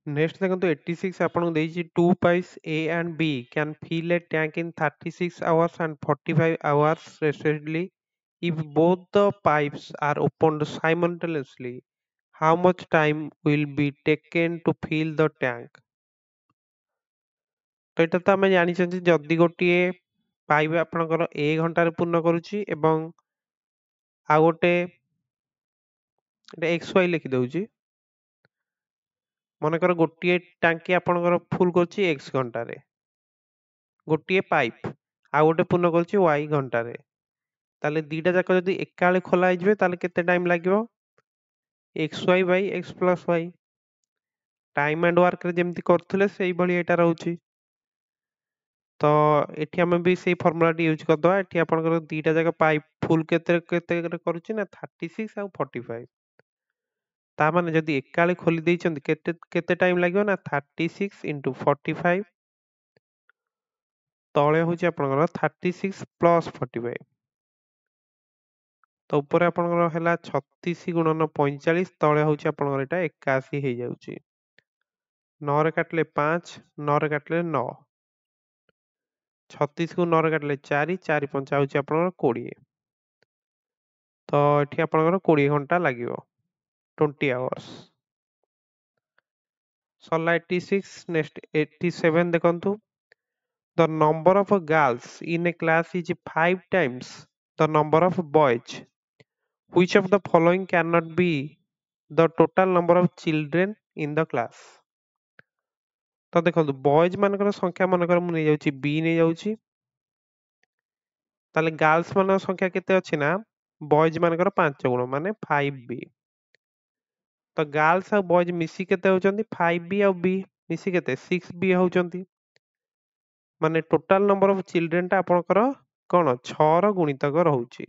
Next ଦେଖନ୍ତୁ 86 ଆପଣଙ୍କୁ ଦେଇଛି two pipes A and B can fill a tank in 36 hours and 45 hours respectively. If both the pipes are opened simultaneously, how much time will be taken to fill the tank? ତ ଏଇଟା ତ ଆମେ ଜାଣିଛନ୍ତି ଯଦି ଗୋଟିଏ pipe ଆପଣଙ୍କର A ଘଣ୍ଟାରେ ପୂର୍ଣ୍ଣ କରୁଛି ଏବଂ ଆଉ ଗୋଟେ ଏଟା XY ଲେଖିଦଉଛି ମନେକର ଗୋଟିଏ ଟାଙ୍କି ଆପଣଙ୍କର ଫୁଲ୍ କରୁଛି X ଘଣ୍ଟାରେ ଗୋଟିଏ ପାଇପ୍ ଆଉ ଗୋଟେ ପୂର୍ଣ୍ଣ କରୁଛି Y ଘଣ୍ଟାରେ ତାହେଲେ ଦିଟା ଯାକ ଯଦି ଏକାବେଳେ ଖୋଲା ହେଇଯିବେ ତାହେଲେ କେତେ ଟାଇମ୍ ଲାଗିବ XY by X plus Y time and ୱାର୍କରେ ଯେମିତି କରୁଥିଲେ ସେଇଭଳି ଏଇଟା ରହୁଛି ତ ଏଠି ଆମେ ବି ସେଇ ଫର୍ମୁଲାଟି ୟୁଜ୍ କରିଦେବା ଏଠି ଆପଣଙ୍କର ଦିଟା ଯାକ ପାଇପ୍ ଫୁଲ୍ କେତେ କରୁଛି ନା 36 ଆଉ 45 ତା ମାନେ ଯଦି ଏକାବେଳେ ଖୋଲି ଦେଇଛନ୍ତି କେତେ କେତେ ଟାଇମ୍ ଲାଗିବ ନା 36 into 45 ତଳେ ହେଉଛି ଆପଣଙ୍କର 36 ପ୍ଲସ୍ 45 ତ ଉପରେ ଆପଣଙ୍କର ହେଲା 36 ଗୁଣନ 45 ତଳେ ହେଉଛି ଆପଣଙ୍କର ଏଇଟା 81 ହେଇଯାଉଛି 9 ରେ କାଟିଲେ 5 9 ରେ କାଟିଲେ 9 36 କୁ 9 ରେ କାଟିଲେ 4 4 5 ହେଉଛି ଆପଣଙ୍କର 20 ତ ଏଠି ଆପଣଙ୍କର 20 ଘଣ୍ଟା ଲାଗିବ 20 hours ସରିଲା 86 ନେକ୍ସଟ 87 ଦେଖନ୍ତୁ the number of girls in a class is 5 times the number of boys which of the following cannot be the total number of children in the class ତ ଦେଖନ୍ତୁ ବଏଜ୍ ମାନଙ୍କର ସଂଖ୍ୟା ମନେକର ମୁଁ ନେଇଯାଉଛି B ନେଇଯାଉଛି ତାହେଲେ ଗାର୍ଲସ ମାନଙ୍କ ସଂଖ୍ୟା କେତେ ଅଛି ନା ବଏଜ୍ ମାନଙ୍କର 5 ଗୁଣ ମାନେ 5B ତ ଗାର୍ଲସ ଆଉ ବଏଜ୍ ମିଶି କେତେ ହଉଛନ୍ତି 5B ଆଉ B ମିଶି କେତେ 6B ହଉଛନ୍ତି ମାନେ ଟୋଟାଲ ନମ୍ବର ଅଫ ଚିଲଡ୍ରେନ୍ ଟା ଆପଣଙ୍କର କଣ 6 ର ଗୁଣିତକ ରହୁଛି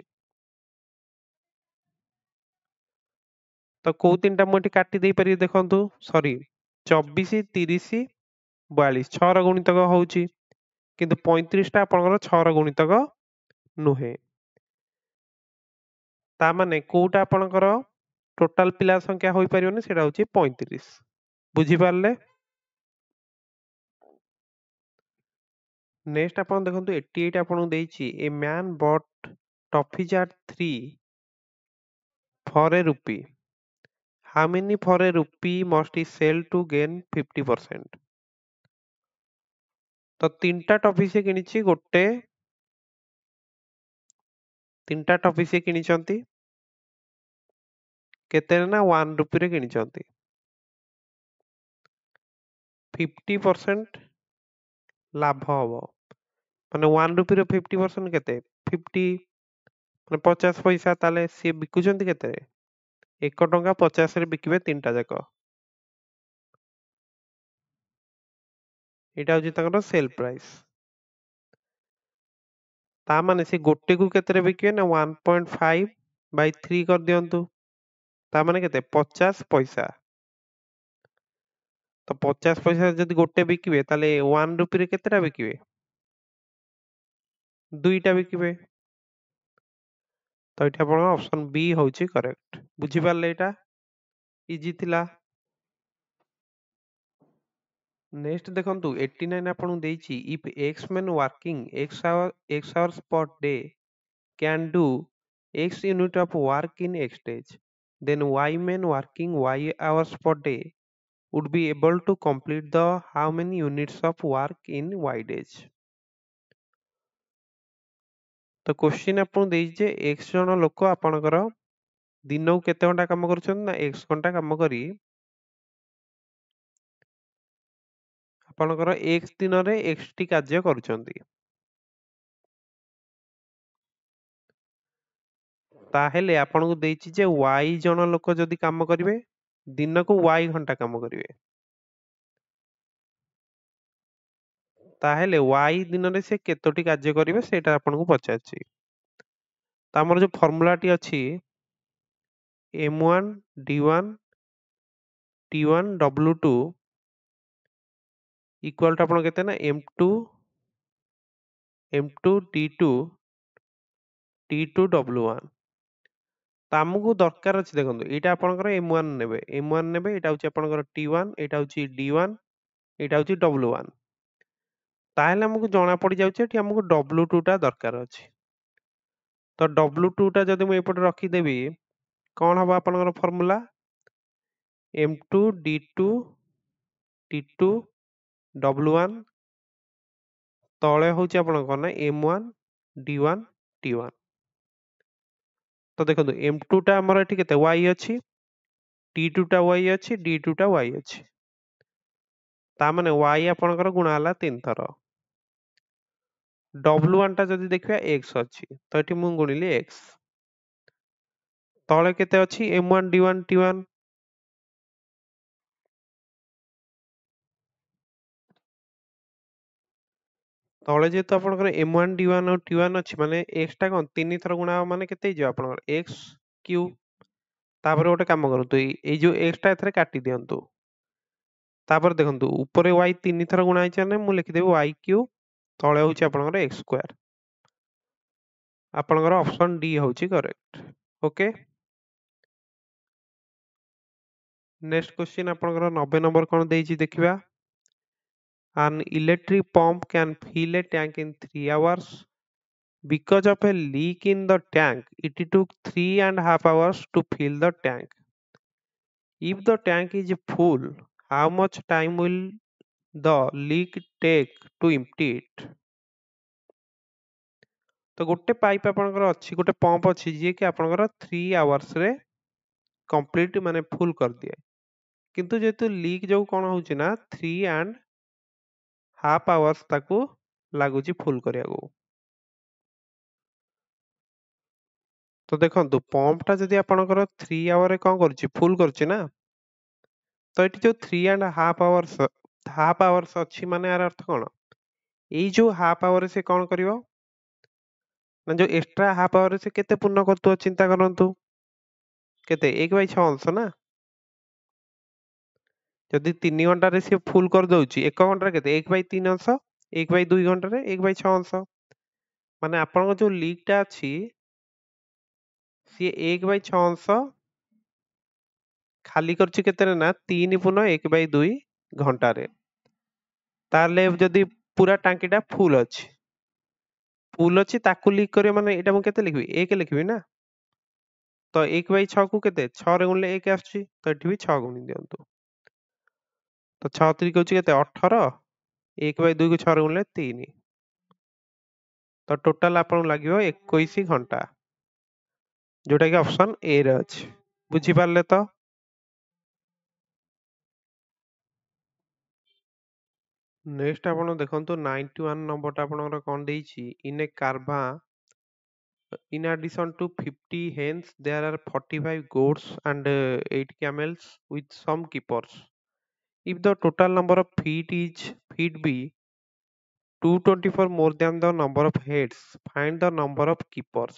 ତ କୋଉ ତିନିଟା ମୁଁ ଏଠି କାଟି ଦେଇ ପାରିବି ଦେଖନ୍ତୁ ସରି 24 30 42 6 ର ଗୁଣିତକ ହଉଛି କିନ୍ତୁ 35 ଟା ଆପଣଙ୍କର 6 ର ଗୁଣିତକ ନୁହେଁ ତା ମାନେ କୋଉଟା ଆପଣଙ୍କର ଟୋଟାଲ ପିଲା ସଂଖ୍ୟା ହୋଇପାରିବନି ସେଟା ହଉଛି 35 ବୁଝିପାରିଲେ ନେକ୍ସଟ ଆପଣ ଦେଖନ୍ତୁ 88 ଆପଣଙ୍କୁ ଦେଇଛି a man bought toffees at 3 for a rupee how many for a rupee must he sell to gain 50% ତ ତିନିଟା ଟଫି ସେ କିଣିଛି ତିନିଟା ଟଫି ସେ କିଣିଛନ୍ତି କେତେରେ ନା 1 ରୁପିରେ କିଣିଛନ୍ତି 50% ଲାଭ ହବ ମାନେ 1 ରୁପିର 50% କେତେ 50 ମାନେ 50 ପଇସା ତାହେଲେ ସିଏ ବିକୁଛନ୍ତି କେତେ 1 ଟଙ୍କା 50 ରେ ବିକିବେ ତିନିଟା ଯାକ ଏଇଟା ହଉଛି ତାଙ୍କର ସେଲ୍ ପ୍ରାଇସ୍ ତା ମାନେ ସେ ଗୋଟେକୁ କେତେରେ ବିକିବେ ନା 1.5 by 3 କରିଦିଅନ୍ତୁ ତା ମାନେ କେତେ 50 ପଇସା ତ 50 ପଇସା ଯଦି ଗୋଟେ ବିକିବେ ତାହେଲେ 1 ରୁପିରେ କେତେଟା ବିକିବେ ଦୁଇଟା ବିକିବେ ତ ଏଠି ଆପଣଙ୍କ ଅପସନ B ହଉଛି କରେକ୍ଟ ବୁଝିପାରିଲେ ଏଇଟା ଇଜି ଥିଲା ନେକ୍ସଟ ଦେଖନ୍ତୁ 89 ଆପଣଙ୍କୁ ଦେଇଛି if x men working x hours per day can do x unit of work in x days then y men working y hours per day would be able to complete the how many units of work in y days ତ question ଆପଣଙ୍କୁ ଦେଇଛି ଯେ x ଜଣ ଲୋକ ଆପଣଙ୍କର ଦିନକୁ କେତେ ଘଣ୍ଟା କାମ କରୁଛନ୍ତି ନା x ଘଣ୍ଟା କାମ କରି ଆପଣଙ୍କର x ଦିନରେ x ଟି କାର୍ଯ୍ୟ କରୁଛନ୍ତି ତାହେଲେ ଆପଣଙ୍କୁ ଦେଇଛି ଯେ y ଜଣ ଲୋକ ଯଦି କାମ କରିବେ ଦିନକୁ y ଘଣ୍ଟା କାମ କରିବେ ତାହେଲେ y ଦିନରେ ସେ କେତୋଟି କାର୍ଯ୍ୟ କରିବେ ସେଇଟା ଆପଣଙ୍କୁ ପଚାରିଛି ତ ଆମର ଯୋଉ ଫର୍ମୁଲାଟି ଅଛି m1 d1 t1 w2 equal to ଆପଣ କେତେ ନା m2 d2 t2 w1 ତ ଆମକୁ ଦରକାର ଅଛି ଦେଖନ୍ତୁ ଏଇଟା ଆପଣଙ୍କର M1 ନେବେ ଏଇଟା ହଉଛି ଆପଣଙ୍କର T1 ଏଇଟା ହଉଛି D1 ଏଇଟା ହଉଛି W1 ତାହେଲେ ଆମକୁ ଜଣା ପଡି ଯାଉଛି ଏଠି ଆମକୁ W2 ଟା ଦରକାର ଅଛି ତ W2 ଟା ଯଦି ମୁଁ ଏପଟେ ରଖିଦେବି କଣ ହବ ଆପଣଙ୍କର formula M2 D2 T2 W1 ତଳେ ହଉଛି ଆପଣଙ୍କ କଣ ନା M1 D1 T1 ତ ଦେଖନ୍ତୁ M2 ଟା ଆମର ଏଠି କେତେ Y ଅଛି T2 ଟା Y ଅଛି D2 ଟା Y ଅଛି ତା ମାନେ Y ଆପଣଙ୍କର ଗୁଣା ହେଲା 3 ଥର W1 ଟା ଯଦି ଦେଖିବା X ଅଛି ତ ଏଠି ମୁଁ ଗୁଣିଲି X ତଳେ କେତେ ଅଛି M1 D1 T1 ତଳେ যেহেতু ଆପଣଙ୍କର M1 D1 ଆଉ T1 ଅଛି ମାନେ X ଟା କଣ 3 ଥର ଗୁଣା ହବ ମାନେ କେତେ ହେଇଯିବ ଆପଣଙ୍କର X Q ତାପରେ ଗୋଟେ କାମ କରନ୍ତୁ ଏଇ ଯୋଉ X ଟା ଏଥିରେ କାଟି ଦିଅନ୍ତୁ ତାପରେ ଦେଖନ୍ତୁ ଉପରେ Y 3 ଥର ଗୁଣା ହେଇଛି ମାନେ ମୁଁ ଲେଖିଦେବି YQ ତଳେ ହଉଛି ଆପଣଙ୍କର X ସ୍କ୍ୱାର ଆପଣଙ୍କର ଅପସନ D ହଉଛି କରେକ୍ଟ ଓକେ ନେକ୍ସଟ क्वेश्चन ଆପଣଙ୍କର 90 नंबर କଣ ଦେଇଛି ଦେଖିବା an electric pump can fill a tank in 3 hours because of a leak in the tank it took 3.5 hours to fill the tank if the tank is full how much time will the leak take to empty it ତ ଗୋଟେ pipe ଆପଣଙ୍କର ଅଛି ଗୋଟେ pump ଅଛି ଯିଏ କି ଆପଣଙ୍କର 3 hours ରେ କମ୍ପ୍ଲିଟ ମାନେ ଫୁଲ କରିଦିଏ କିନ୍ତୁ ଯେହେତୁ ଲିକ୍ ଯୋଉ କଣ ହଉଛି ନା 3.5 ଆୱାର୍ସ ତାକୁ ଲାଗୁଛି ଫୁଲ କରିବାକୁ ତ ଦେଖନ୍ତୁ ପମ୍ପ ଟା ଯଦି ଆପଣଙ୍କର 3 ଆୱାର ରେ କଣ କରୁଛି ଫୁଲ କରୁଛି ନା ତ ଏଠି ଯୋଉ 3.5 ଆୱାର୍ସ ଅଛି ମାନେ ଏହାର ଅର୍ଥ କଣ ଏଇ ଯୋଉ ହାଫ ଆୱାର ସେ କଣ କରିବ ନା ଯୋଉ ଏକ୍ସଟ୍ରା ହାଫ ଆୱାର ସେ କେତେ ପୂର୍ଣ୍ଣ କରୁଥିବ ଚିନ୍ତା କରନ୍ତୁ କେତେ 1/6 ଅଂଶ ନା ଯଦି 3 ଘଣ୍ଟାରେ ସେ ଫୁଲ କରିଦଉଛି 1 ଘଣ୍ଟାରେ କେତେ 1/3 ଅଂଶ 1/2 ଘଣ୍ଟାରେ 1/6 ଅଂଶ ମାନେ ଆପଣଙ୍କ ଯୋଉ ଲିକ୍ ଟା ଅଛି ସିଏ 1/6 ଅଂଶ ଖାଲି କରୁଛି କେତେରେ ନା 3/1/2 ଘଣ୍ଟାରେ ତାହେଲେ ଯଦି ପୁରା ଟାଙ୍କିଟା ଫୁଲ ଅଛି ତାକୁ ଲିକ୍ କରିବ ମାନେ ଏଇଟା ମୁଁ କେତେ ଲେଖିବି 1 ଲେଖିବି ନା ତ 1/6 କୁ କେତେ 6 ରେ ଗୁଣିଲେ 1 ଆସୁଛି ତ ଏଠି ବି 6 ଗୁଣି ଦିଅନ୍ତୁ ତ 6 3 ହଉଛି କେତେ 18 1/2 କୁ 6 ରେ ଗୁଣିଲେ 3 ତ ଟୋଟାଲ ଆପଣଙ୍କୁ ଲାଗିବ 21 ଘଣ୍ଟା ଯୋଉଟା କି ଅପସନ ଏ ରେ ଅଛି ବୁଝିପାରିଲେ ତ ନେକ୍ସଟ ଆପଣ ଦେଖନ୍ତୁ 91 ନମ୍ବରଟା ଆପଣଙ୍କର କଣ ଦେଇଛି ଇନ ଏ କାରଭା in addition to 50 hens there are 45 goats and 8 camels with some keepers if the total number of feet be 224 more than the number of heads find the number of keepers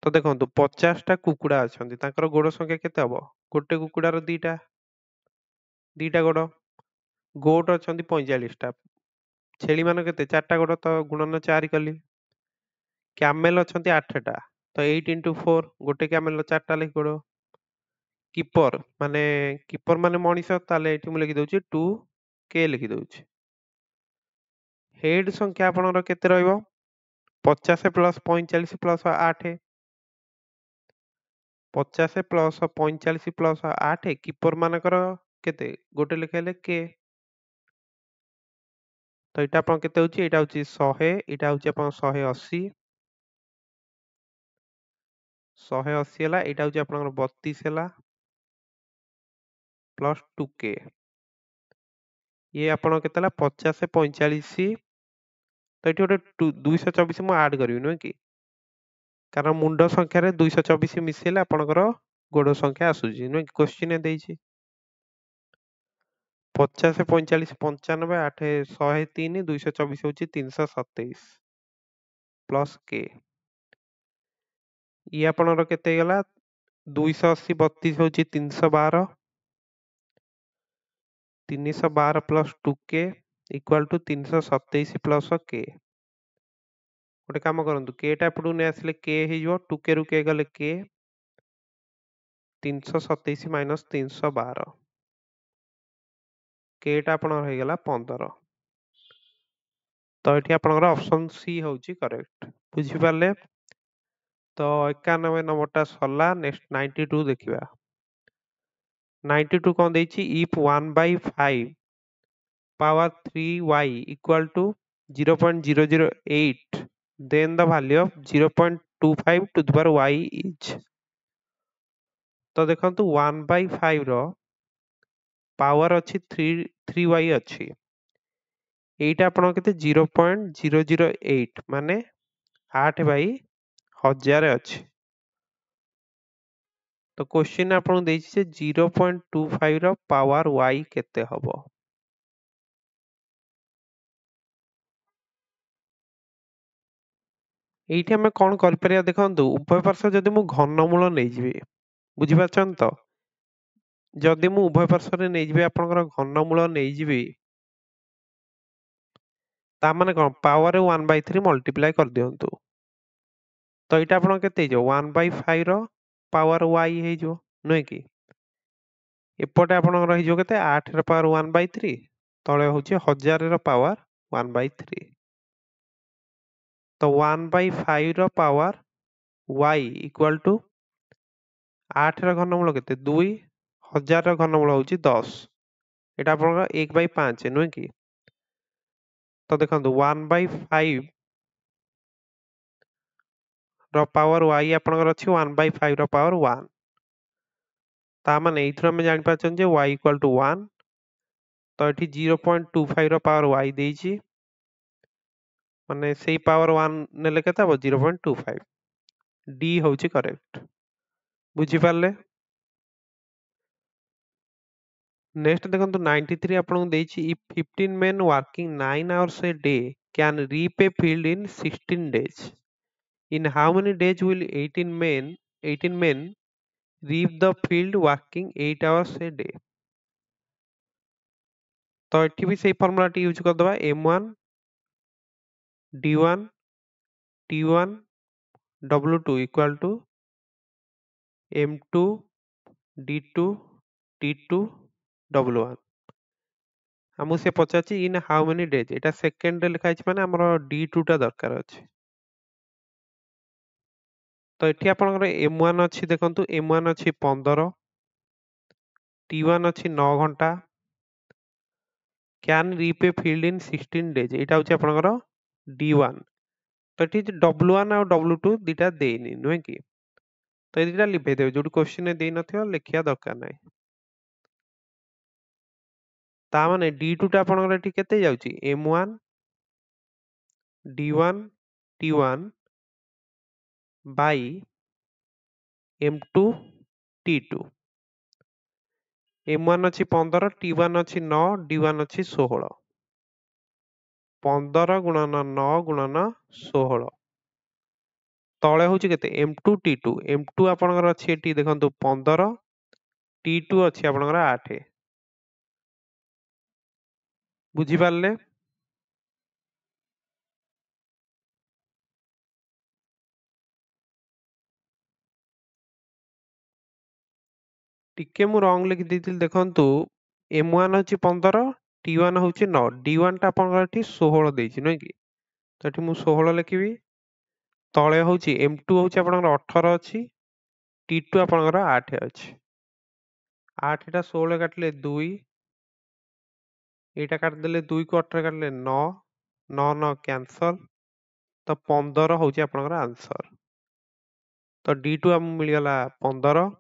ତ ଦେଖନ୍ତୁ 50ଟା କୁକୁଡା ଅଛନ୍ତି ତାଙ୍କର ଗୋଡ଼ ସଂଖ୍ୟା କେତେ ହବ ଗୋଟେ କୁକୁଡାର ଦିଟା ଗୋଡ଼ ଗୋଟ ଅଛନ୍ତି 45ଟା ଛେଳି ମାନ କେତେ 4ଟା ଗୋଡ଼ ତ ଗୁଣନ 4 କଲି କ୍ୟାମେଲ ଅଛନ୍ତି 8ଟା ତ 8 into 4 ଗୋଟେ କ୍ୟାମେଲର 4ଟା ଲେଖି ଗୋଡ଼ କିପର ମାନେ ମଣିଷ ତାହେଲେ ଏଠି ମୁଁ ଲେଖି ଦଉଛି 2k ଲେଖି ଦଉଛି ହେଡ୍ ସଂଖ୍ୟା ଆପଣଙ୍କର କେତେ ରହିବ 50 plus 45 plus 8 50 plus 45 plus 8 keeper ମାନଙ୍କର କେତେ ଗୋଟେ ଲେଖା ହେଲେ k ତ ଏଇଟା ଆପଣ କେତେ ହଉଛି ଏଇଟା ହଉଛି 100 ଏଇଟା ହଉଛି ଆପଣ 180 ହେଲା ଏଇଟା ହଉଛି ଆପଣଙ୍କର 32 ହେଲା ପ୍ଲସ 2k ଇଏ ଆପଣ କେତେ ହେଲା 50 45 ତ ଏଠି ଗୋଟେ 224 ମୁଁ ଆଡ କରିବି ନୁହେଁ କି କାରଣ ମୁଣ୍ଡ ସଂଖ୍ୟାରେ 224 ମିଶେଇଲେ ଆପଣଙ୍କର ଗୋଡ଼ ସଂଖ୍ୟା ଆସୁଛି ନୁହେଁ କି କ୍ୱେଶ୍ଚିନ୍ ଦେଇଛି 50 45 95 8 103 224 ହଉଛି 327 ପ୍ଲସ k ଇଏ ଆପଣଙ୍କର କେତେ ହେଇଗଲା 280 32 ହଉଛି 312 312 plus 2k equal to 327 plus k ଗୋଟେ କାମ କରନ୍ତୁ k ଟା ଏପଟକୁ ନେଇ ଆସିଲେ k ହେଇଯିବ 2k ରୁ k ଗଲେ k 327 माइनस 312 केटा आपनकर होइगला 15 तो एठी आपनकर ऑप्शन सी होउची करेक्ट बुझी पारले तो 91 नंबरटा सरला नेक्स्ट 92 देखिबा 92 कोन देछि if 1/5 power 3y equal to 0.008 then the value of 0.25 to the power y is तो देखंतु 1/5 रो पावर अछि 3y अछि एटा आपण केते 0.008 माने 8/1000 अछि तो क्वेश्चन आपण देछि से 0.25 रो पावर y केते हबो एठी हमें कोन कर परिया देखंतु उभय पार्श्व जदि मु घनमूल नै जिवि बुझि पाछन तो जदि मु उभय पार्श्व रे नै जिवि आपनकर घनमूल नै जिवि ता माने कोन पावर 1/3 मल्टीप्लाई कर दियंतु तो एटा आपण केते जो 1/5 रो पावर y हे जो नै कि एपटे आपण रहि जो केते 8 रो पावर 1/3 तळे होची 1000 रो पावर 1/3 तो 1/5 रो पावर y इक्वल टू 8 रो घनमूल केते 2 1000 रो घनमूल होची 10 एटा आपण 1/5 नै कि तो देखंतु 1/5 रो पावर y आपनकर अछि 1/5 रो पावर 1 ता माने एथरो हम जानि पाछन जे y इक्वल टू 1 तो एठी 0.25 रो पावर y देछि माने सेही पावर 1 नेले केते हबो 0.25 डी होची करेक्ट बुझि पारले नेक्स्ट देखंतु 93 आपन देछि if 15 men working 9 hours a day can reap a field in 16 days in how many days will 18 men reap the field working 8 hours a day तो एठी भी सेही फार्मूला टी यूज कर दबा m1 d1 t1 w2 equal to m2 d2 t2 w1 हमु से पचाची in how many days Etah second रे लिखा अछि माने हमरो d2 टा दरकार अछि तो एठी आपनकर m1 अछि देखंतु m1 अछि 15 t1 अछि 9 घंटा can reap a field in 16 days एटा होछि आपनकर d1 तो एठी w1 और w2 दिटा देइनी नुहे कि तो ए दिटा लिखै देबे जोडी क्वेश्चन ने देइ नथियो लिखिया दरकार नै ता माने d2 टा आपनकर एठी केते जाउची m1 d1 t1 by m2 t2 m1 ଅଛି 15 t1 ଅଛି 9 d1 ଅଛି 16 15 गुणन 9 गुणन 16 तळे होची केते m2 t2 m2 आपनकर अछि एठी देखंतु 15 t2 अछि आपनकर 8 बुझी पारले टिके मु रॉन्ग लिखि देतिल देखंतु m1 अछि 15 t1 होची 9 d1 टा आपनकर एठी 16 देछि नै कि तो एठी मु 16 लिखिबी तळे होची m2 होची आपनकर 18 अछि t2 आपनकर 8 अछि 8 टा 16 काटले 2 एटा काट देले 2 को 18 काटले 9 9 9 कैंसल तो 15 होची आपनकर आंसर तो d2 हम मिल गला 15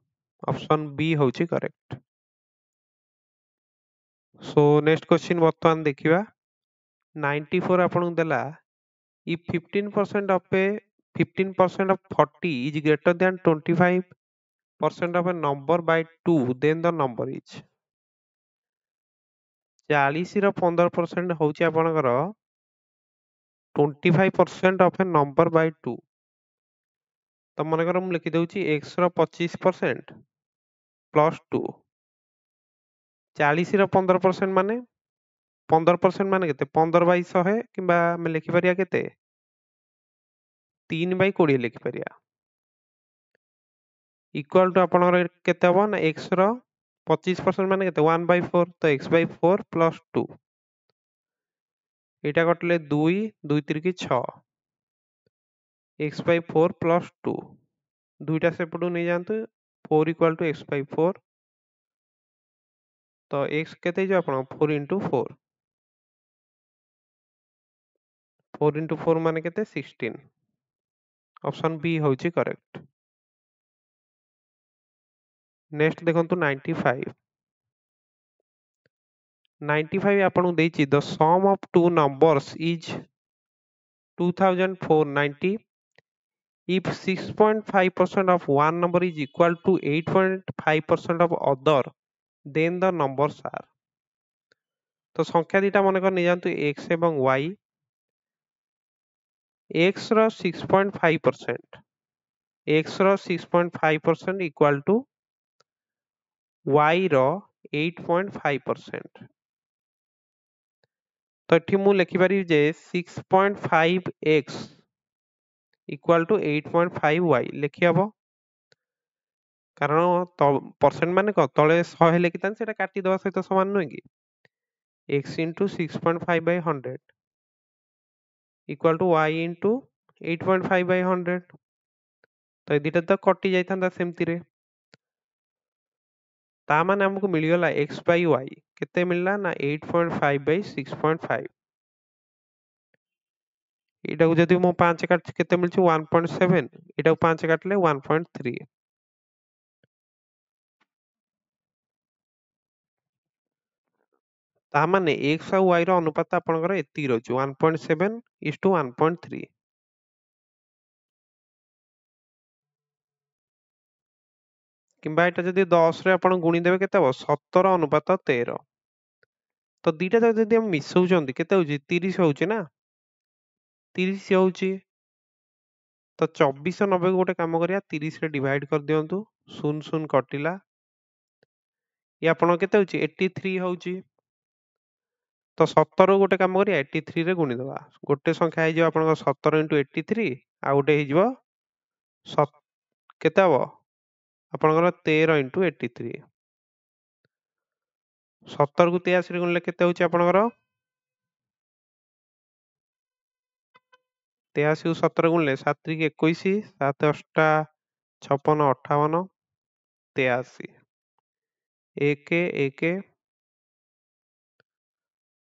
ऑप्शन बी होची करेक्ट सो नेक्स्ट क्वेश्चन वर्तमान देखिबा 94 आपन देला if 15% of a 15% of 40 is greater than 25% of a number by 2 then the number is 40 ର 15% होची आपनकर 25% of a number by 2 तो मनकर हम लिखि दउची x रो 25% प्लस 2 40 ର 15% माने 15% माने केते 15/100 किबा हम लिखि परिया केते 3/20 लिखि परिया इक्वल टू आपनकर केते हबो ना x रो 25% माने केते 1/4 तो x/4 प्लस 2 एटा कटले 2 2 3 की 6 x/4 प्लस 2 दुईटा सेपटू नहीं जानतु 4 इक्वल टू x/4 तो x केते जो आपण 4 into 4 4 into 4 माने केते 16 ऑप्शन बी होची करेक्ट। नेक्स्ट देखंतु 95 95 आपन देछि the sum of two numbers is 2490 if 6.5% of one number is equal to 8.5% of other then the numbers are तो संख्या दीटा मन कर जानतु x एवं y x रो 6.5% x रो 6.5% इक्वल टू y रो 8.5% तो एठी मु लिखि पारि जे 6.5x इक्वल टू 8.5y लिखि हबो कारण परसेंट माने क तळे 100 लिखितान सेटा काटी दवा सहित समान नुय कि x into 6.5 by 100 equal to y into 8.5 by 100 तो ये दिटा तो कटि जाइथांदा सेमति रे ता माने हमकु मिल गला x by y केते मिलला ना 8.5 by 6.5 एटा को जदि मो 5 काट केते मिलछि 1.7 एटा को 5 काटले 1.3 ता माने x और y रो अनुपात आपनकर एति रहछि 1.7:1.3 किंबा एटा जदि 10 रे आपण गुणी देबे केते हो 17:13 तो दीटा जाक जदि हम मिसौचंती केते होची 30 होची ना 30 होची तो 2490 को गोटे काम करिया 30 रे डिवाइड कर दियंतु 0 0 कटिला ये आपण केते होची 83 होची तो 17 रो गोटे काम करिया 83 रे गुणी देबा गोटे संख्या हे जो आपण 17 into 83 आ गोटे हे जो केते हबो आपण 13 into 83 17 को 83 रे गुणले केते होची आपण 83 को 17 गुणले 7 3 21 7 8 56 58 83 1 1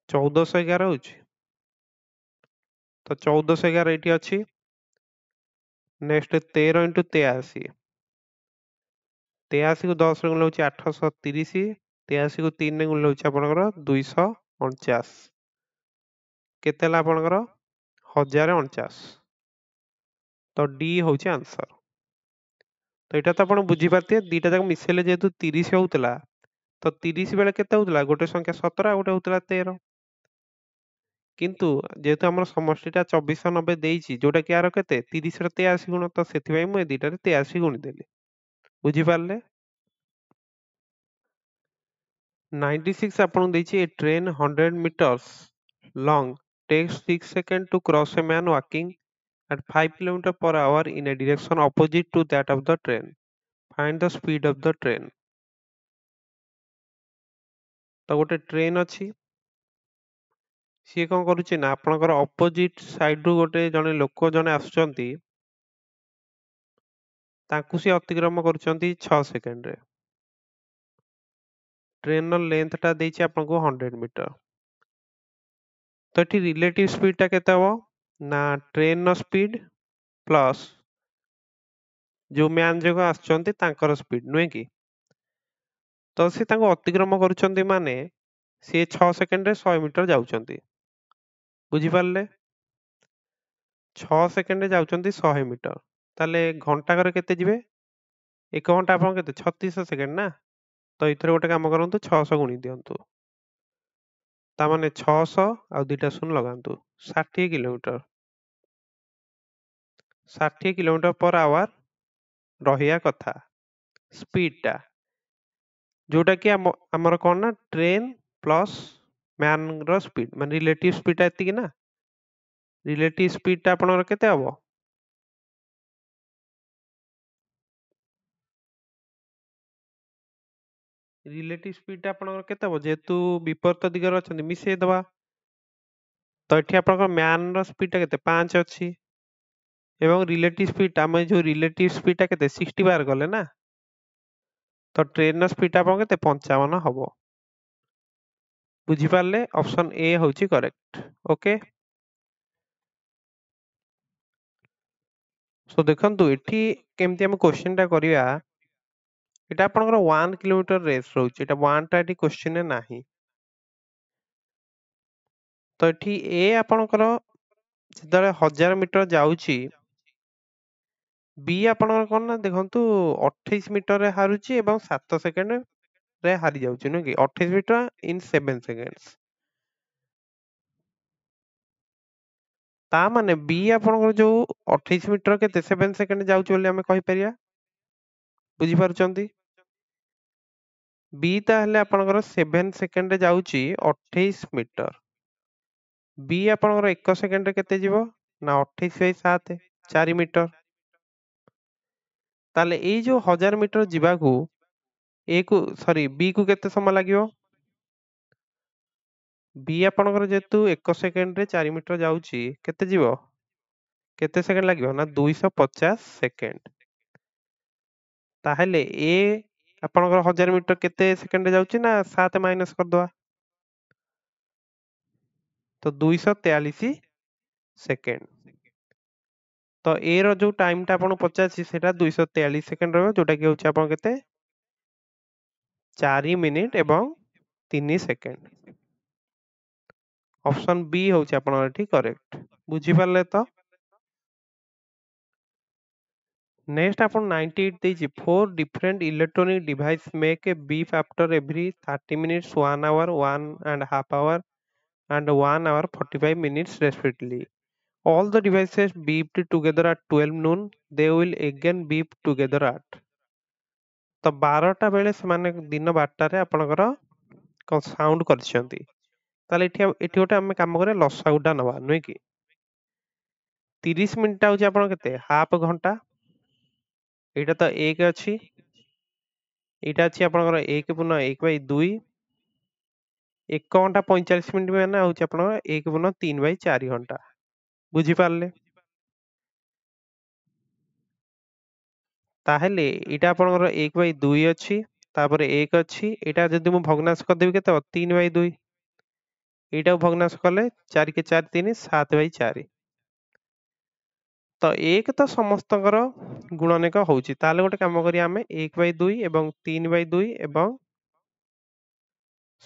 1411 होची तो 1411 एटी अछि नेक्स्ट 13 into 83 83 को 10 रे गुणले होची 830 83 को 3 रे गुणले होची आपनकर 249 केते ला आपनकर 1049 तो डी होची आंसर तो एटा तो आपण बुझी पारते दीटा जाक मिसेले जेतु 30 होतला तो 30 बेले केते होतला गोटे संख्या 17 गोटे होतला 13 किंतु जेतु हमर समष्टिटा 2490 देइछि जोटा कि आरो केते 30 रे 83 गुण तो सेति भाई मु ए दीटा रे 83 गुणी देली बुझी पारले 96 आपन देइछि ए train 100 meters long takes 6 seconds to cross a man walking at 5 km per hour in a direction opposite to that of the train find the speed of the train तो गोटे ट्रेन अछि सी कौन करुछि ना आपनकर अपोजिट साइड रु गोटे जने लोक जने आसुचंती तांकु सी अतिक्रम करुचंती 6 सेकंड रे ट्रेन नो लेंथ टा देछि आपनको 100 मीटर तो एठी रिलेटिव स्पीड टा केते हबो ना ट्रेन नो स्पीड प्लस जो मैन जगह आसुचंती तांकर स्पीड नुहे कि तो से तांको अतिक्रम करुचंती माने से 6 सेकंड रे 100 मीटर जाउचंती बुझी पारले 6 सेकंड रे जाउचंती 100 मीटर ताले घंटा करे केते जिवे 1 घंटा आपन केते 3600 सेकंड ना तो इथरे गोटे काम करंतु 600 गुणी दियंतु ता माने 600 आ दुटा शून्य लगांतु 60 किलोमीटर 60 किलोमीटर पर आवर रहिया कथा स्पीड टा जोटा कि हमर कोन ना ट्रेन प्लस मैन रो स्पीड माने रिलेटिव स्पीड ता एति कि ना रिलेटिव स्पीड ता आपनर केते हबो ରିଲେଟିଭ ସ୍ପିଡ ଆପଣଙ୍କର କେତେ ହବ ଯେହେତୁ ବିପରୀତ ଦିଗରେ ଅଛନ୍ତି ମିଶେଇ ଦବା। ତ ଏଠି ଆପଣଙ୍କର ମ୍ୟାନ ର ସ୍ପିଡ ଟା କେତେ 5 ଅଛି ଏବଂ ରିଲେଟିଭ ସ୍ପିଡ ଆମେ ଯୋଉ ରିଲେଟିଭ ସ୍ପିଡ ଟା କେତେ 60 ବାହାର କଲେ ନା, ତ ଟ୍ରେନ ର ସ୍ପିଡ ଟା ଆପଣଙ୍କର କେତେ 55 ହବ। ବୁଝିପାରିଲେ? ଅପସନ ଏ ହଉଛି କରେକ୍ଟ। ଓକେ, ସो ଦେଖନ୍ତୁ ଏଠି କେମିତି ଆମେ କ୍वेश्चन ଟା କରିବା। এটা ଆପଣଙ୍କର 1 କିଲୋମିଟର ରେସ୍ ରହୁଛି, এটা 1 ଟା ଏଠି କ୍वेଶ୍चन ରେ ନାହିଁ। ତ ଏଠି ଏ ଆପଣଙ୍କର ଯେତେବେଳେ 1000 ମିଟର ଯାଉଛି, ବି ଆପଣଙ୍କର କଣ ନା ଦେଖନ୍ତୁ 28 ମିଟରରେ ହାରୁଛି ଏବଂ 7 ସେକେଣ୍ଡ ରେ ହାରି ଯାଉଛି ନୁହେଁ କି 28 ମିଟର ଇନ୍ 7 ସେକେଣ୍ଡସ୍। ତା ମାନେ ବି ଆପଣଙ୍କର ଯୋଉ 28 ମିଟର କେତେ 7 ସେକେଣ୍ଡ ଯାଉଛି ବୋଲି ଆମେ କହିପାରିବା। ବୁଝିପାରୁଛନ୍ତି? ବି ତାହେଲେ ଆପଣଙ୍କର 7 ସେକେଣ୍ଡ ଯାଉଛି 28 ମିଟର। ବି ଆପଣଙ୍କର 1 ସେକେଣ୍ଡରେ କେତେ ଯିବ ନା 28/7 4 ମିଟର। ତାହେଲେ ଏଇ ଯୋଉ 1000 ମିଟର ଯିବାକୁ ବି କୁ କେତେ ସମୟ ଲାଗିବ? ବି ଆପଣଙ୍କର ଯେହେତୁ 1 ସେକେଣ୍ଡରେ 4 ମିଟର ଯାଉଛି, କେତେ ଯିବ? କେତେ ସେକେଣ୍ଡ ଲାଗିବ ନା 250 ସେକେଣ୍ଡ। ତାହେଲେ ଏ ଆପଣଙ୍କର 1000 ମିଟର କେତେ ସେକେଣ୍ଡରେ ଯାଉଛି ନା 7 ମାଇନସ କରିଦବା, ତ 243 ସେକେଣ୍ଡ। ତ ଏ ର ଯୋଉ ଟାଇମ ଟା ଆପଣଙ୍କୁ ପଚାରିଛି ସେଟା 243 ସେକେଣ୍ଡ ରହିବ, ଯୋଉଟା କି ହଉଛି ଆପଣ କେତେ 4 ମିନିଟ ଏବଂ 3 ସେକେଣ୍ଡ। ଅପସନ ବି ହଉଛି ଆପଣଙ୍କର ଏଠି କରେକ୍ଟ। ବୁଝିପାରିଲେ ତ? ନେକ୍ସଟ ଆପଣ 98 ଦେଇଛି 4 different electronic device make a beep after every 30 minutes, 1 hour, 1.5 hour and 1 hour 45 minutes respectively. All the devices beeped together at 12 noon. They will again beep together at। ତ 12ଟା ବେଳେ ସେମାନେ ଦିନ 12ଟାରେ ଆପଣଙ୍କର ସାଉଣ୍ଡ କରିଛନ୍ତି। ତାହେଲେ ଏଠି ଗୋଟେ ଆମେ କାମ କରିବା ଲସାଗୁଟା ନବା ନୁହେଁ କି 30 ମିନିଟ ହଉଛି ଆପଣ କେତେ ହାଫ ଘଣ୍ଟା। ଏଇଟା ତ 1 ଅଛି, ଏଇଟା ଅଛି ଆପଣଙ୍କର 1/1/2। 1 ଘଣ୍ଟା 45 ମିନିଟ ମାନେ ହଉଛି ଆପଣଙ୍କର 1/3/4 ଘଣ୍ଟା। ବୁଝିପାରିଲେ? ତାହେଲେ ଏଇଟା ଆପଣଙ୍କର 1/2 ଅଛି, ତାପରେ 1 ଅଛି, ଏଇଟା ଯଦି ମୁଁ ଭଗ୍ନାଂଶ କରିଦେବି କେତେ ହବ 3/2। ଏଇଟାକୁ ଭଗ୍ନାଂଶ କଲେ 4 କେ 4 3 7/4। ତ 1 ତ ସମସ୍ତଙ୍କର ଗୁଣନିକ ହଉଛି, ତାହେଲେ ଗୋଟେ କାମ କରିବା ଆମେ 1/2 ଏବଂ 3/2 ଏବଂ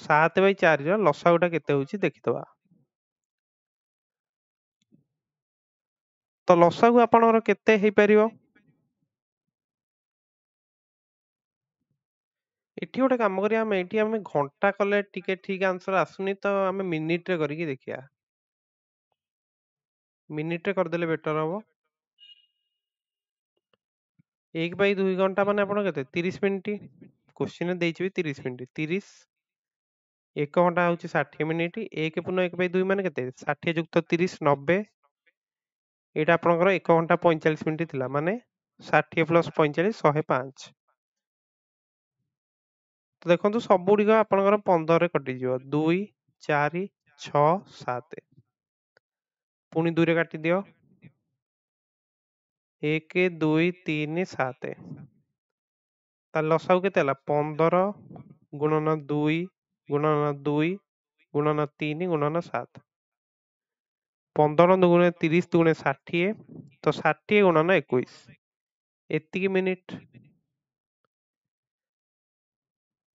7/4 ର ଲସାଗୁଟା କେତେ ହଉଛି ଦେଖିଦବା। ତ ଲସାଗୁ ଆପଣଙ୍କର କେତେ ହେଇପାରିବ? ଏଠି ଗୋଟେ କାମ କରିବା ଆମେ ଏଠି ଆମେ ଘଣ୍ଟା କଲେ ଟିକେ ଠିକ ଆନ୍ସର ଆସୁନି, ତ ଆମେ ମିନିଟରେ କରିକି ଦେଖିବା। ମିନିଟରେ କରିଦେଲେ ବେଟର ହବ। 1/2 ଘଣ୍ଟା ମାନେ ଆପଣ କେତେ 30 ମିନିଟ। କ୍ୱେଶ୍ଚିନରେ ଦେଇଛି 30 ମିନିଟ। 30 1 ଘଣ୍ଟା ହଉଛି 60 ମିନିଟ। 1/2 ମାନେ କେତେ 60 ଯୁକ୍ତ 30 90। ଏଇଟା ଆପଣଙ୍କର 1 ଘଣ୍ଟା 45 ମିନିଟ ଥିଲା, ମାନେ 60 ପ୍ଲସ 45 105। ତ ଦେଖନ୍ତୁ ସବୁଗୁଡ଼ିକ ଆପଣଙ୍କର 15ରେ କଟିଯିବ 2 4 6 7। ପୁଣି 2ରେ କାଟିଦିଅ 1 2 3 7। ତାହେଲେ ଲସାଗୁ କେତେ ହେଲା 15 ଗୁଣନ 2 ଗୁଣନ 2 ଗୁଣନ 3 ଗୁଣନ 7। 15 ଦୁଗୁଣେ 30 ଦୁଗୁଣେ 60, ତ 60 ଗୁଣନ 21 ଏତିକି ମିନିଟ।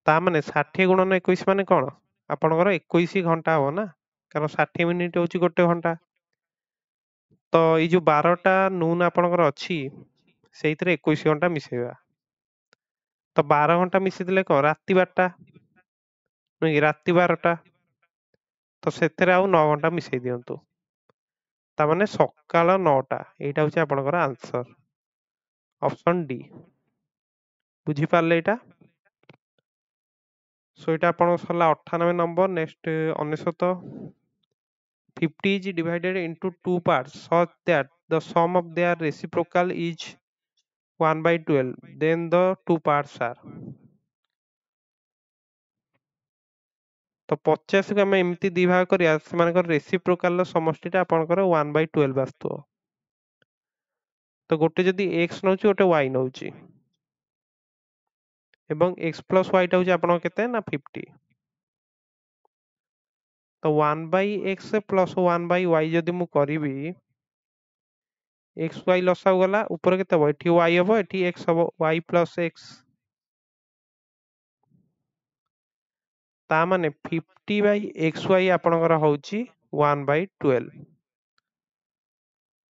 ତା ମାନେ 60 ଗୁଣନ 21 ମାନେ କଣ ଆପଣଙ୍କର 21 ଘଣ୍ଟା ହବ ନା, କାରଣ 60 ମିନିଟ ହଉଛି 1 ଘଣ୍ଟା। ତ ଏଇ ଯୋଉ 12ଟା ନୁନ ଆପଣଙ୍କର ଅଛି ସେଇଥିରେ 21 ଘଣ୍ଟା ମିଶେଇବା। ତ 12 ଘଣ୍ଟା ମିଶେଇଦେଲେ କଣ ରାତି 12ଟା ନୁହେଁ କି ରାତି 12ଟା, ତ ସେଥିରେ ଆଉ 9 ଘଣ୍ଟା ମିଶେଇ ଦିଅନ୍ତୁ, ତାମାନେ ସକାଳ 9ଟା। ଏଇଟା ହଉଛି ଆପଣଙ୍କର ଆନ୍ସର, ଅପସନ ଡି। ବୁଝିପାରିଲେ ଏଇଟା? ସो ଏଇଟା ଆପଣଙ୍କ ସରିଲା 98 number. Next 99। 50 is divided into two parts such that the sum of their reciprocal is 1/12, then the two parts are। तो 50 को आम एमती दी भाग करिया सेमानकर रेसिप्रोकाल समष्टिटा आपनकर 1/12 आसुथबो तो गोटे जदि x नउची गोटे y नउची एवं x प्लस y टा होची आपन केते ना 50 तो 1/x प्लस 1/y जदि मु करिवि x y लसाउ गला ऊपर केते हबो एठी y हबो एठी x हबो y प्लस x ता माने 50/xy आपनकर होची 1/12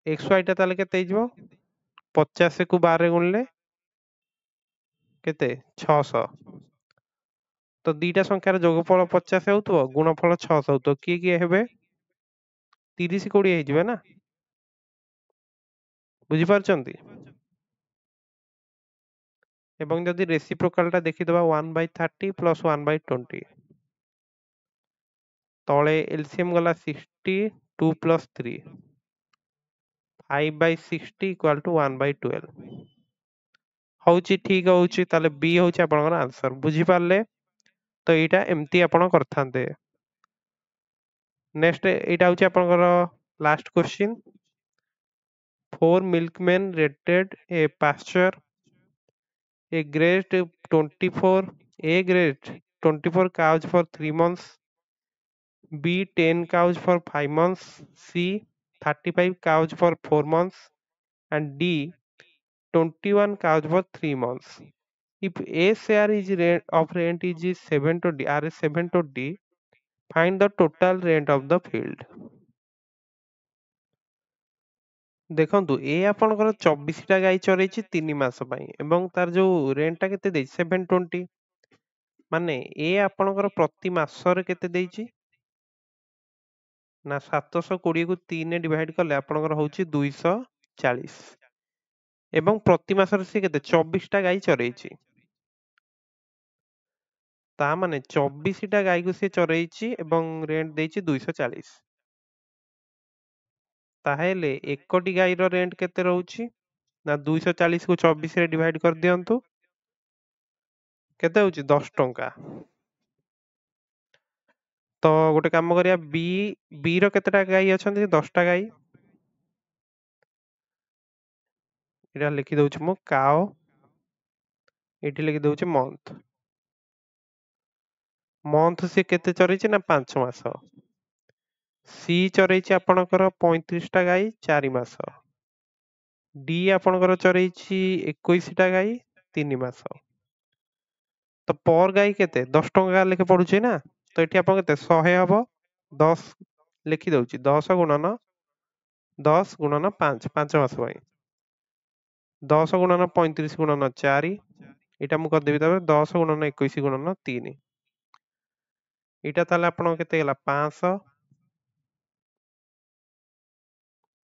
xy टा ताले केते हिजबो 50 को 12 रे गुणले केते 600 तो दीटा संख्यार जोगफल 50 हेउतबो गुणफल 600 हेउतबो किए हेबे 30 20 हेजिबे ना बुझी पारचंती एवं जदि रेसिप्रोकाल टा देखिदबा 1/30 प्लस 1/20 तळे एलसीएम गला 60 2 प्लस 3 5/60 इक्वल टू 1/12 होची ठीक होची ताले बी होची आपनकर आंसर बुझी पारले तो एटा एमती आपण करथांते नेक्स्ट एटा होची आपनकर last question 4 milkmen rated a pasture a grazed 24 a grazed 24 cows for 3 months b 10 cows for 5 months c 35 cows for 4 months and d 21 cows for 3 months if a share is rent of rent is 7 to d r 7 to d find the total rent of the field ଦେଖନ୍ତୁ ଏ ଆପଣଙ୍କର 24 ଟା ଗାଈ ଚରେଇଛି 3 ମାସ ପାଇଁ ଏବଂ ତାର ଯୋଉ rent ଟା କେତେ ଦେଇଛି 720 ମାନେ ଏ ଆପଣଙ୍କର ପ୍ରତି ମାସରେ କେତେ ଦେଇଛି ନା 720 କୁ 3 ରେ ଡିଭାଇଡ କଲେ ଆପଣଙ୍କର ହଉଛି 240 ଏବଂ ପ୍ରତି ମାସରେ ସେ କେତେ 24 ଟା ଗାଈ ଚରେଇଛି ତା ମାନେ 24 ଟା ଗାଈକୁ ସେ ଚରେଇଛି ଏବଂ ରେଣ୍ଟ ଦେଇଛି 240 ତାହେଲେ एकटी ଗାଈର ରେଣ୍ଟ କେତେ ରହୁଛି ନା 240 କୁ 24 ରେ ଡିଭାଇଡ କରି ଦିଅନ୍ତୁ କେତେ ହଉଛି 10 ଟଙ୍କା ତ ଗୋଟେ କାମ କରିବା बी ର କେତେଟା ଗାଈ ଅଛନ୍ତି 10 ଟା ଗାଈ ଏଟା লিখি ଦଉଛି ମୁଁ କାଓ ଏଠି লিখି ଦଉଛି ମନ୍ଥ ସେ କେତେ ଚରେଇଛି ନା 5 ମାସ सी ଚରେଇଛି ଆପଣଙ୍କର 35 ଟା ଗାଈ 4 ମାସ डी ଆପଣଙ୍କର ଚରେଇଛି 21 ଟା ଗାଈ 3 ମାସ ତ पर ଗାଈ କେତେ 10 ଟଙ୍କା ଲେଖେ ପଡୁଛି ନା ତ ଏଠି ଆପଣ କେତେ 100 ହବ 10 ଲେଖି ଦଉଛି 10 ଗୁଣନ 10 ଗୁଣନ 5 5 ମାସ ପାଇଁ 10 ଗୁଣନ 35 ଗୁଣନ 4 ଏଟା ମୁଁ କରିଦେବି ତାପରେ 10 ଗୁଣନ 21 ଗୁଣନ 3 ଏଟା ତାହେଲେ ଆପଣ କେତେ ହେଲା 500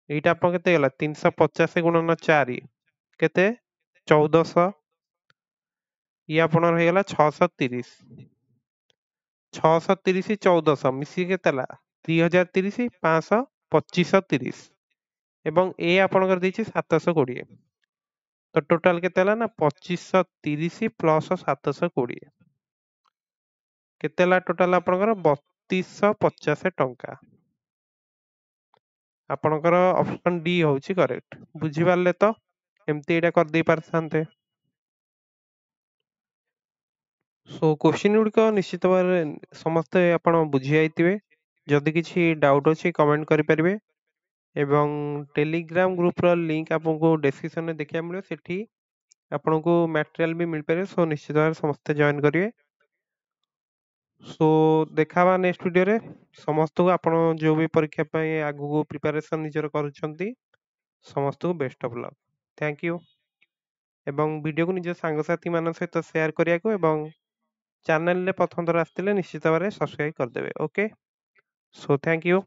ଏଇଟା ଆପଣ କେତେ ହେଲା 350 ଗୁଣନ 4 କେତେ 1400 ଇଏ ଆପଣଙ୍କର ହେଇଗଲା 630 630 1400 ମିଶିକି କେତେ ହେଲା 3030 500 2530 ଏବଂ ଏ ଆପଣଙ୍କର ଦେଇଛି 720 ତ ଟୋଟାଲ କେତେ ହେଲା ନା 2530 ପ୍ଲସ 720 କେତେ ହେଲା ଟୋଟାଲ ଆପଣଙ୍କର 3250 ଟଙ୍କା ଆପଣଙ୍କର ଅପସନ ଡି ହଉଛି କରେକ୍ଟ ବୁଝିପାରିଲେ ତ ଏମିତି ଏଇଟା କରିଦେଇ ପାରିଥାନ୍ତେ सो क्वेश्चन गुड़िक निश्चित भाव समस्ते आपण बुझी जाइए जदि किसी डाउट अच्छी कमेंट करेंगे एवं टेलीग्राम ग्रुप रो लिंक आपको डिस्क्रिप्शन में देखा मिले सेठी आपको मटेरियल भी मिल पारे सो निश्चित भाव समस्ते जॉइन करेंगे सो देखा नेक्स्ट वीडियो रे समस्त को आपण जो भी परीक्षा आगू प्रिपरेशन निजर करुछंती समस्त को best of luck thank you एवं वीडियो को निज सांगसाथी मान सहित शेयर करिया को एवं चैनल रे प्रथम थर आसथिले निश्चित भाव सब्सक्राइब करदेबे ओके सो थैंक यू